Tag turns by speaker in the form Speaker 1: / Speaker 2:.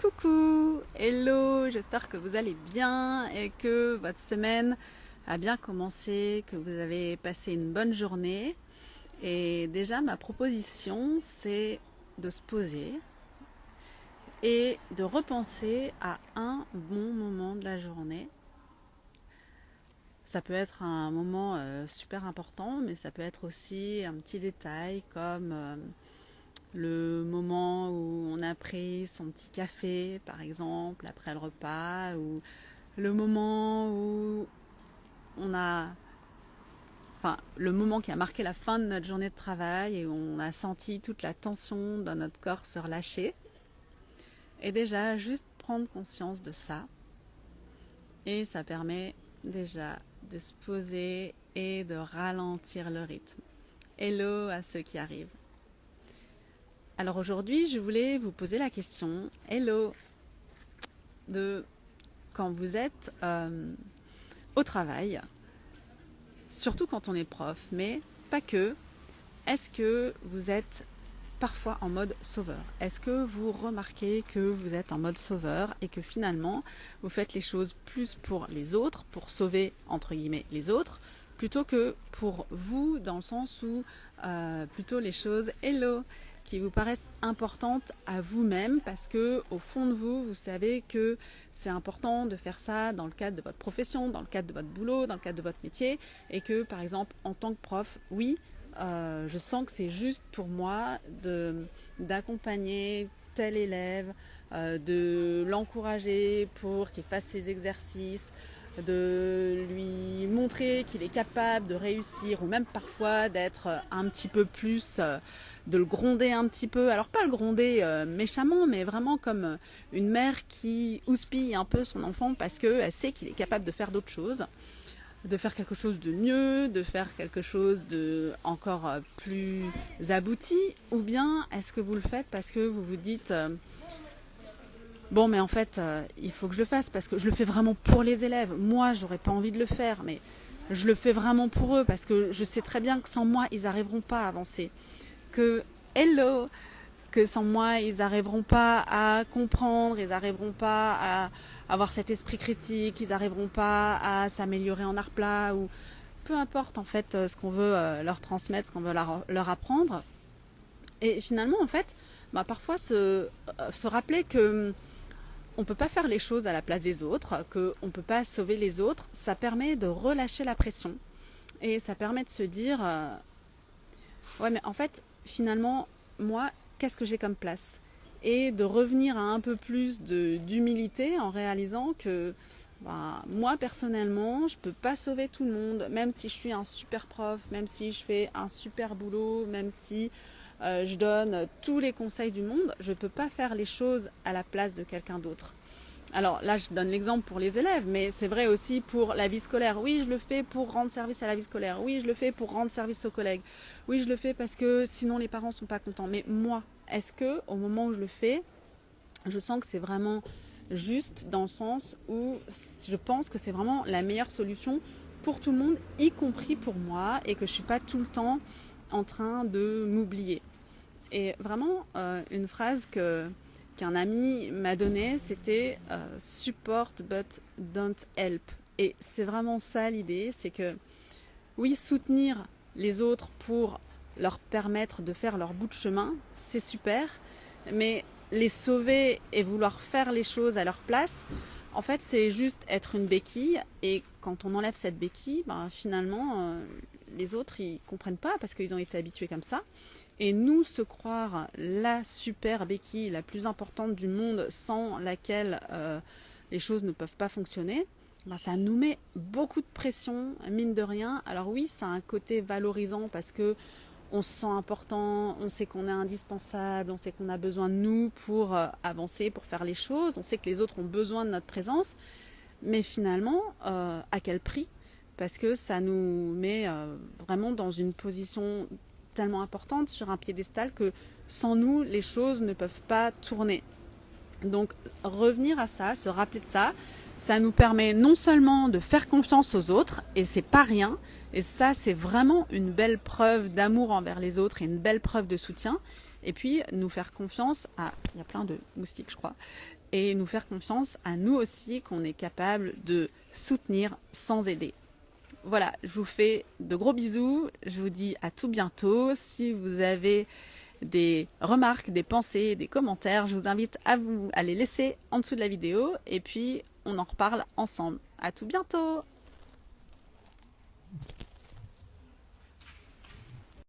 Speaker 1: Coucou, hello, j'espère que vous allez bien et que votre semaine a bien commencé, que vous avez passé une bonne journée. Et déjà, ma proposition, c'est de se poser et de repenser à un bon moment de la journée. Ça peut être un moment super important, mais ça peut être aussi un petit détail comme le moment où on a pris son petit café, par exemple, après le repas, ou le moment où on a, enfin, le moment qui a marqué la fin de notre journée de travail et où on a senti toute la tension dans notre corps se relâcher. Et déjà, juste prendre conscience de ça. Et ça permet déjà de se poser et de ralentir le rythme. Hello à ceux qui arrivent. Alors aujourd'hui, je voulais vous poser la question, hello, de quand vous êtes au travail, surtout quand on est prof, mais pas que, est-ce que vous êtes parfois en mode sauveur? Est-ce que vous remarquez que vous êtes en mode sauveur et que finalement vous faites les choses plus pour les autres, pour sauver entre guillemets les autres, plutôt que pour vous, dans le sens où plutôt les choses hello qui vous paraissent importantes à vous-même parce que au fond de vous, vous savez que c'est important de faire ça dans le cadre de votre profession, dans le cadre de votre boulot, dans le cadre de votre métier et que par exemple en tant que prof, oui, je sens que c'est juste pour moi d'accompagner tel élève, de l'encourager pour qu'il fasse ses exercices, de lui montrer qu'il est capable de réussir ou même parfois d'être un petit peu plus, de le gronder un petit peu. Alors pas le gronder méchamment, mais vraiment comme une mère qui houspille un peu son enfant parce qu'elle sait qu'il est capable de faire d'autres choses, de faire quelque chose de mieux, de faire quelque chose de encore plus abouti, ou bien est-ce que vous le faites parce que vous vous dites bon mais en fait il faut que je le fasse parce que je le fais vraiment pour les élèves, moi j'aurais pas envie de le faire mais je le fais vraiment pour eux parce que je sais très bien que sans moi ils n'arriveront pas à avancer, que hello, que sans moi ils n'arriveront pas à comprendre, ils n'arriveront pas à avoir cet esprit critique, ils n'arriveront pas à s'améliorer en art plat ou peu importe en fait ce qu'on veut leur transmettre, ce qu'on veut leur apprendre. Et finalement en fait, parfois se rappeler que on peut pas faire les choses à la place des autres, qu'on peut pas sauver les autres, ça permet de relâcher la pression et ça permet de se dire ouais mais en fait finalement moi qu'est-ce que j'ai comme place, et de revenir à un peu plus d'humilité en réalisant que moi personnellement je peux pas sauver tout le monde, même si je suis un super prof, même si je fais un super boulot, même si je donne tous les conseils du monde, je peux pas faire les choses à la place de quelqu'un d'autre. Alors là, je donne l'exemple pour les élèves, mais c'est vrai aussi pour la vie scolaire. Oui, je le fais pour rendre service à la vie scolaire. Oui, je le fais pour rendre service aux collègues. Oui, je le fais parce que sinon les parents sont pas contents. Mais moi, est-ce que au moment où je le fais, je sens que c'est vraiment juste dans le sens où je pense que c'est vraiment la meilleure solution pour tout le monde, y compris pour moi, et que je suis pas tout le temps en train de m'oublier. Et vraiment, une phrase qu'un ami m'a donnée, c'était support but don't help. Et c'est vraiment ça l'idée, c'est que oui, soutenir les autres pour leur permettre de faire leur bout de chemin, c'est super, mais les sauver et vouloir faire les choses à leur place, en fait, c'est juste être une béquille. Et quand on enlève cette béquille, finalement, les autres, ils comprennent pas parce qu'ils ont été habitués comme ça. Et nous, se croire la super béquille la plus importante du monde sans laquelle les choses ne peuvent pas fonctionner, ça nous met beaucoup de pression, mine de rien. Alors oui, ça a un côté valorisant parce que on se sent important, on sait qu'on est indispensable, on sait qu'on a besoin de nous pour avancer, pour faire les choses, on sait que les autres ont besoin de notre présence, mais finalement, à quel prix? Parce que ça nous met vraiment dans une position tellement importante sur un piédestal que sans nous, les choses ne peuvent pas tourner. Donc revenir à ça, se rappeler de ça, ça nous permet non seulement de faire confiance aux autres, et c'est pas rien, et ça c'est vraiment une belle preuve d'amour envers les autres et une belle preuve de soutien, et puis nous faire confiance à... Il y a plein de moustiques je crois. et nous faire confiance à nous aussi qu'on est capable de soutenir sans aider. Voilà, je vous fais de gros bisous, je vous dis à tout bientôt. Si vous avez des remarques, des pensées, des commentaires, je vous invite à les laisser en dessous de la vidéo et puis on en reparle ensemble. À tout bientôt!